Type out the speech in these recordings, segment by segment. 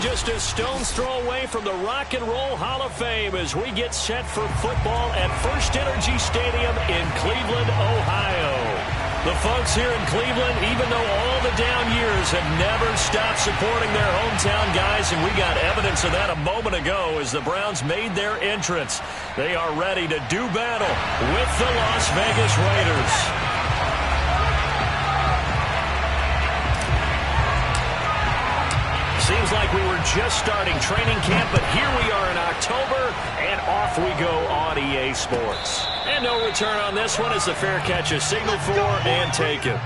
just a stone's throw away from the Rock and Roll Hall of Fame as we get set for football at First Energy Stadium in Cleveland, Ohio. The folks here in Cleveland, even though all the down years, have never stopped supporting their hometown guys, and we got evidence of that a moment ago as the Browns made their entrance. They are ready to do battle with the Las Vegas Raiders. Seems like we were just starting training camp, but here we are in October, and off we go on EA Sports. And no return on this one as the fair catch is signaled for and taken.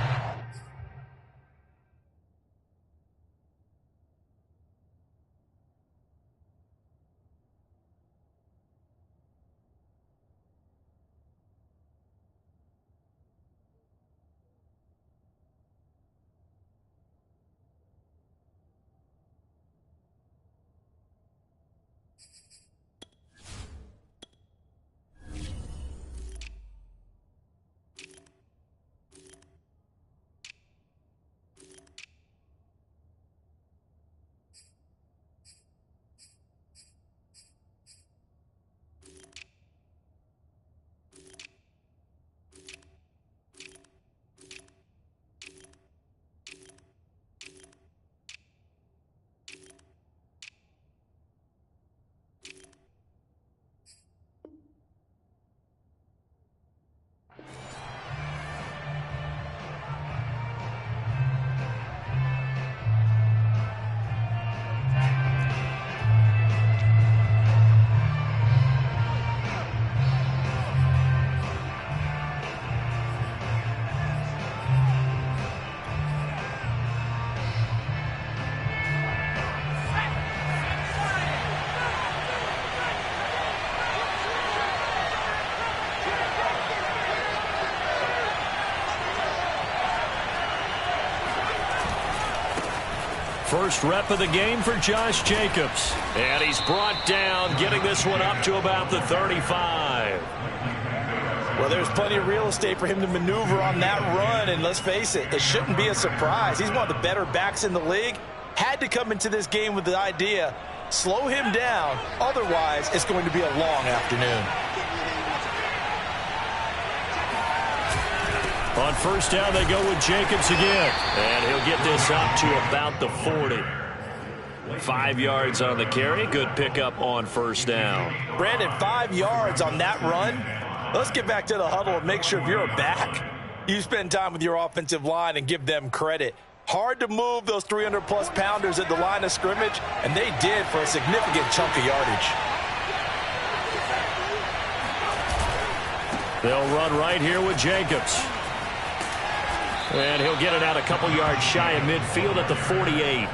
First rep of the game for Josh Jacobs. And he's brought down, getting this one up to about the 35. Well, there's plenty of real estate for him to maneuver on that run, and let's face it, it shouldn't be a surprise. He's one of the better backs in the league. Had to come into this game with the idea, slow him down, otherwise it's going to be a long afternoon. On first down, they go with Jacobs again. And he'll get this up to about the 40. 5 yards on the carry. Good pickup on first down. Brandon, 5 yards on that run. Let's get back to the huddle and make sure if you're a back, you spend time with your offensive line and give them credit. Hard to move those 300-plus pounders at the line of scrimmage, and they did for a significant chunk of yardage. They'll run right here with Jacobs. And he'll get it out a couple yards shy of midfield at the 48.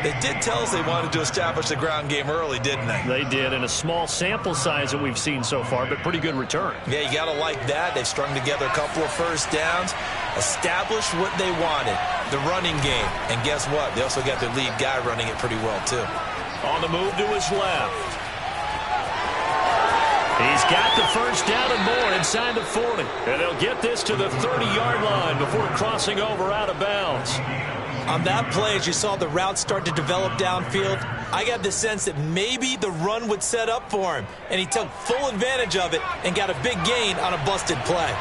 They did tell us they wanted to establish the ground game early, didn't they? They did, in a small sample size that we've seen so far, but pretty good return. Yeah, you got to like that. They've strung together a couple of first downs, established what they wanted, the running game. And guess what? They also got their lead guy running it pretty well, too. On the move to his left. He's got the first down and more inside the 40. And they'll get this to the 30-yard line before crossing over out of bounds. On that play, as you saw the route start to develop downfield, I got the sense that maybe the run would set up for him. And he took full advantage of it and got a big gain on a busted play.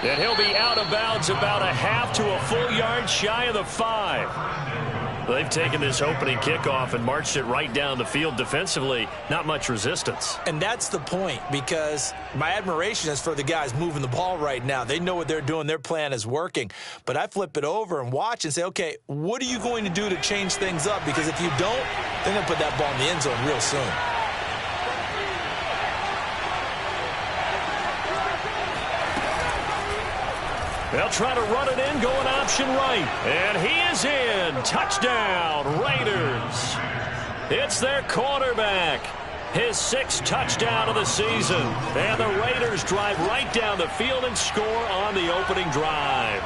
And he'll be out of bounds about a half to a full yard shy of the 5. They've taken this opening kickoff and marched it right down the field defensively. Not much resistance. And that's the point, because my admiration is for the guys moving the ball right now. They know what they're doing. Their plan is working. But I flip it over and watch and say, okay, what are you going to do to change things up? Because if you don't, they're going to put that ball in the end zone real soon. They'll try to run it in, going option right. And he is in. Touchdown, Raiders. It's their quarterback. His 6th touchdown of the season. And the Raiders drive right down the field and score on the opening drive.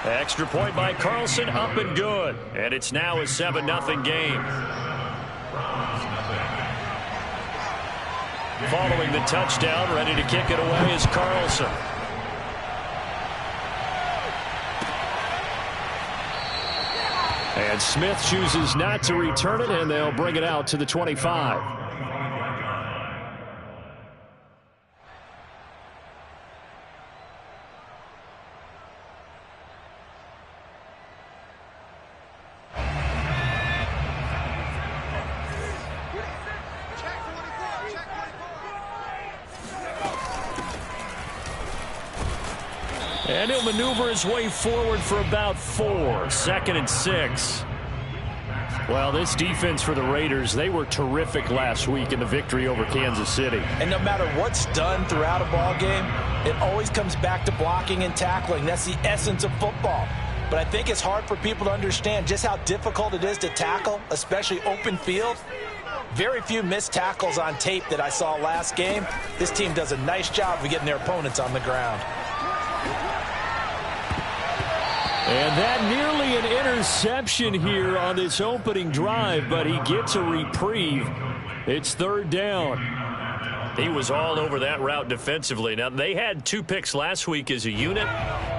Extra point by Carlson, up and good. And it's now a 7-0 game. Following the touchdown, ready to kick it away is Carlson. And Smith chooses not to return it, and they'll bring it out to the 25. And he'll maneuver his way forward for about 4. 2nd and 6. Well, this defense for the Raiders, they were terrific last week in the victory over Kansas City. And no matter what's done throughout a ball game, it always comes back to blocking and tackling. That's the essence of football. But I think it's hard for people to understand just how difficult it is to tackle, especially open field. Very few missed tackles on tape that I saw last game. This team does a nice job of getting their opponents on the ground. And that nearly an interception here on this opening drive, but he gets a reprieve. It's 3rd down. He was all over that route defensively. Now, they had 2 picks last week as a unit.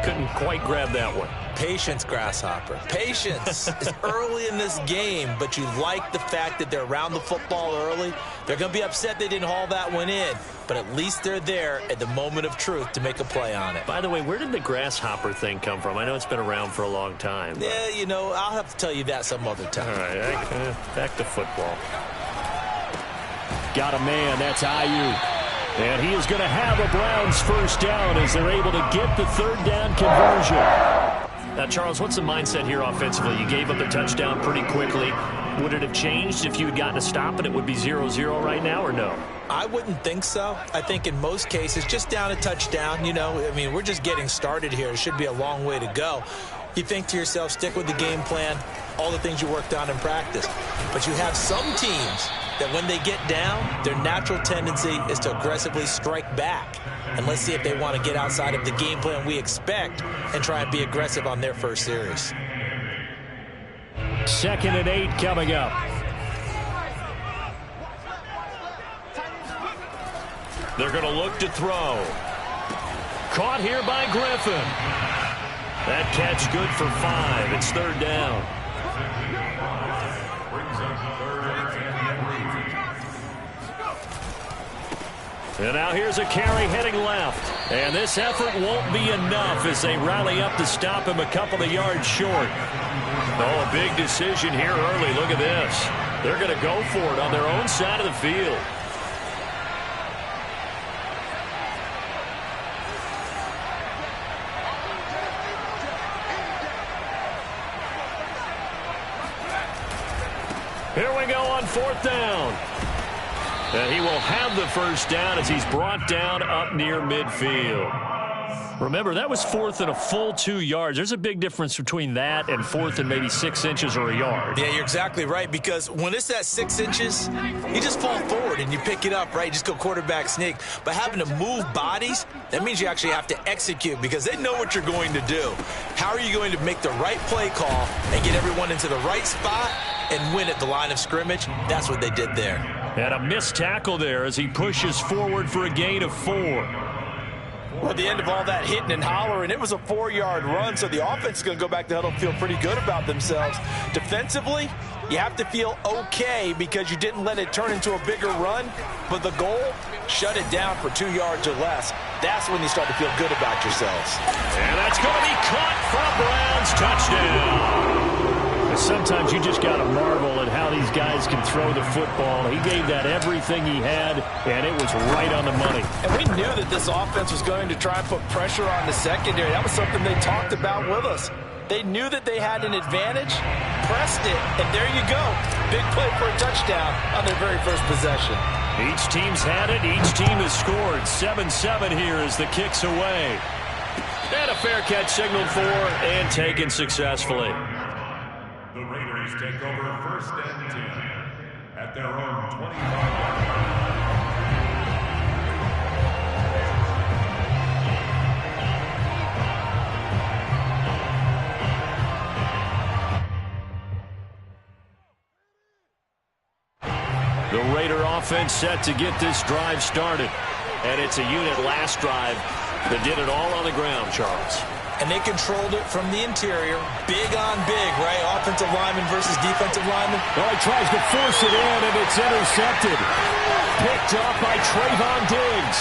Couldn't quite grab that one. Patience, Grasshopper. Patience. It's early in this game, but you like the fact that they're around the football early. They're going to be upset they didn't haul that one in, but at least they're there at the moment of truth to make a play on it. By the way, where did the Grasshopper thing come from? I know it's been around for a long time. Yeah, you know, I'll have to tell you that some other time. All right, back to football. Got a man, that's Ayuk. And he is going to have a Browns first down as they're able to get the 3rd down conversion. Now, Charles, what's the mindset here offensively? You gave up the touchdown pretty quickly. Would it have changed if you had gotten a stop and it would be 0-0 right now, or no? I wouldn't think so. I think in most cases, just down a touchdown, you know, I mean, we're just getting started here. It should be a long way to go. You think to yourself, stick with the game plan, all the things you worked on in practice. But you have some teams that when they get down, their natural tendency is to aggressively strike back. And let's see if they want to get outside of the game plan we expect and try and be aggressive on their first series. 2nd and 8 coming up. They're going to look to throw. Caught here by Griffin. That catch good for 5. It's 3rd down. And now here's a carry heading left. And this effort won't be enough as they rally up to stop him a couple of yards short. Oh, a big decision here early. Look at this. They're going to go for it on their own side of the field. Here we go on 4th down. And he will have the first down as he's brought down up near midfield. Remember, that was 4th and a full 2 yards. There's a big difference between that and 4th and maybe 6 inches or a yard. Yeah, you're exactly right, because when it's at 6 inches, you just fall forward and you pick it up, right? You just go quarterback sneak. But having to move bodies, that means you actually have to execute because they know what you're going to do. How are you going to make the right play call and get everyone into the right spot and win at the line of scrimmage? That's what they did there. And a missed tackle there as he pushes forward for a gain of 4. Well, at the end of all that hitting and hollering, it was a 4-yard run, so the offense is going to go back to huddle and feel pretty good about themselves. Defensively, you have to feel okay because you didn't let it turn into a bigger run, but the goal, shut it down for 2 yards or less. That's when you start to feel good about yourselves. And that's going to be caught for a Browns touchdown. Sometimes you just got to marvel at how these guys can throw the football. He gave that everything he had, and it was right on the money. And we knew that this offense was going to try and put pressure on the secondary. That was something they talked about with us. They knew that they had an advantage, pressed it, and there you go. Big play for a touchdown on their very first possession. Each team's had it. Each team has scored. 7-7 here as the kick's away. And a fair catch signaled for and taken successfully. The Raiders take over 1st and 10 at their own 25-yard line. The Raider offense set to get this drive started. And it's a unit last drive that did it all on the ground, Charles. And they controlled it from the interior. Big on big, right? Offensive lineman versus defensive lineman. Well, he tries to force it in, and it's intercepted. Picked off by Trayvon Diggs.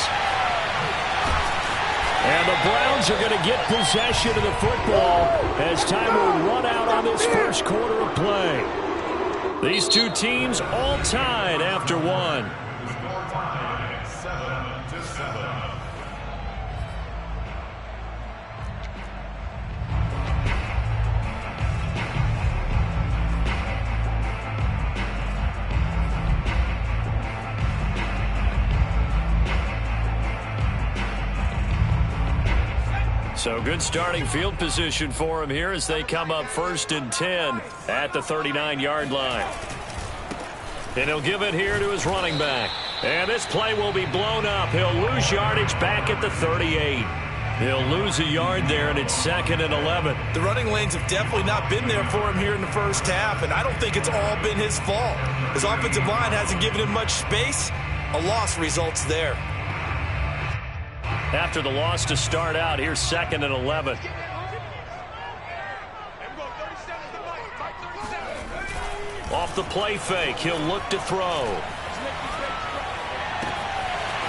And the Browns are going to get possession of the football as time will run out on this first quarter of play. These two teams all tied after one. So good starting field position for him here as they come up 1st and 10 at the 39-yard line. And he'll give it here to his running back. And this play will be blown up. He'll lose yardage back at the 38. He'll lose a yard there, and it's 2nd and 11. The running lanes have definitely not been there for him here in the first half, and I don't think it's all been his fault. His offensive line hasn't given him much space. A loss results there. After the loss to start out, here's 2nd and 11. Off the play fake, he'll look to throw.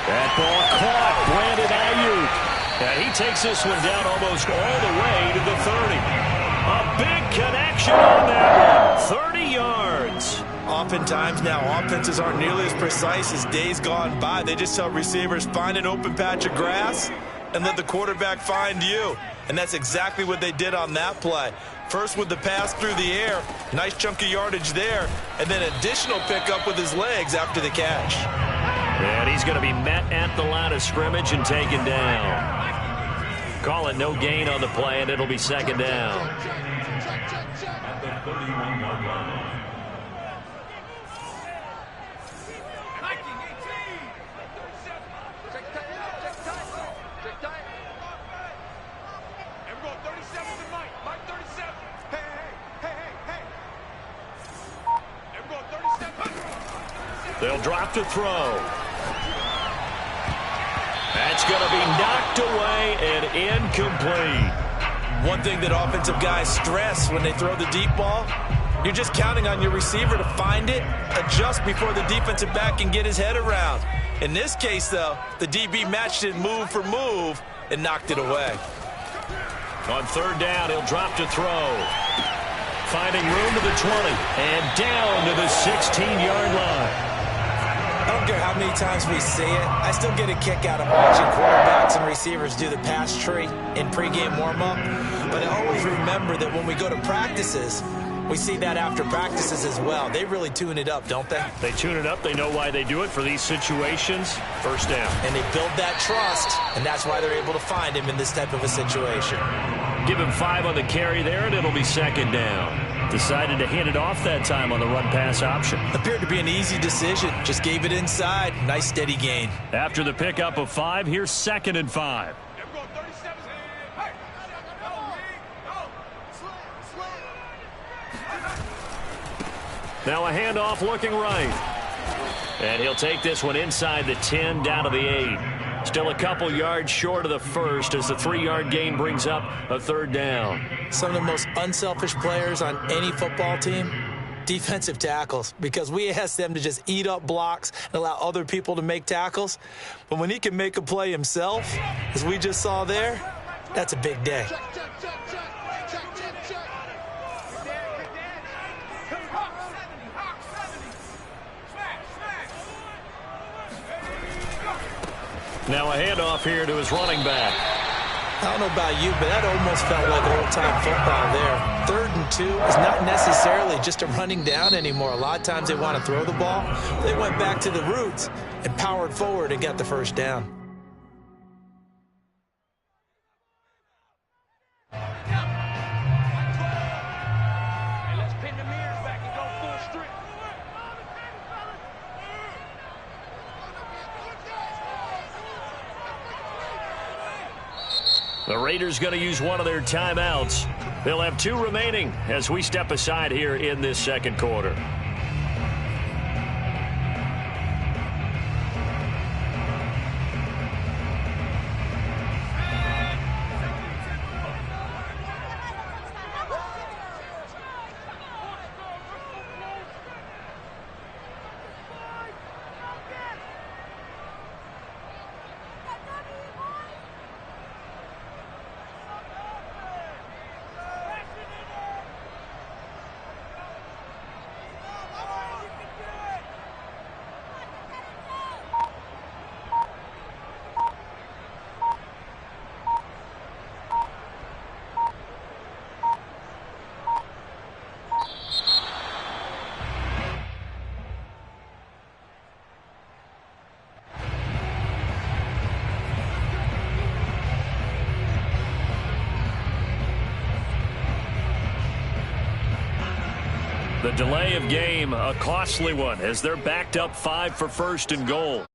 That ball caught, Brandon Ayuk. And he takes this one down almost all the way to the 30. A big connection on that one, 30 yards. Oftentimes now, offenses aren't nearly as precise as days gone by. They just tell receivers, find an open patch of grass and let the quarterback find you. And that's exactly what they did on that play. First with the pass through the air, nice chunk of yardage there, and then additional pickup with his legs after the catch. And he's going to be met at the line of scrimmage and taken down. Call it no gain on the play, and it'll be 2nd down. At the 31-yard line. They'll drop to throw. That's going to be knocked away and incomplete. One thing that offensive guys stress when they throw the deep ball, you're just counting on your receiver to find it, adjust before the defensive back can get his head around. In this case, though, the DB matched it move for move and knocked it away. On 3rd down, he'll drop to throw. Finding room to the 20 and down to the 16-yard line. I don't care how many times we see it. I still get a kick out of watching quarterbacks and receivers do the pass tree in pregame warm-up. But I always remember that when we go to practices, we see that after practices as well. They really tune it up, don't they? They tune it up. They know why they do it for these situations. 1st down. And they build that trust, and that's why they're able to find him in this type of a situation. Give him 5 on the carry there, and it'll be 2nd down. Decided to hand it off that time on the run-pass option. Appeared to be an easy decision. Just gave it inside. Nice steady gain. After the pickup of 5, here's 2nd and 5. Now a handoff looking right. And he'll take this one inside the 10 down to the 8. Still a couple yards short of the first as the 3-yard gain brings up a 3rd down. Some of the most unselfish players on any football team, defensive tackles, because we ask them to just eat up blocks and allow other people to make tackles. But when he can make a play himself, as we just saw there, that's a big day. Now a handoff here to his running back. I don't know about you, but that almost felt like old-time football there. 3rd and 2 is not necessarily just a running down anymore. A lot of times they want to throw the ball. They went back to the roots and powered forward and got the 1st down. The Raiders going to use one of their timeouts. They'll have 2 remaining as we step aside here in this 2nd quarter. The delay of game, a costly one, as they're backed up 5 for first and goal.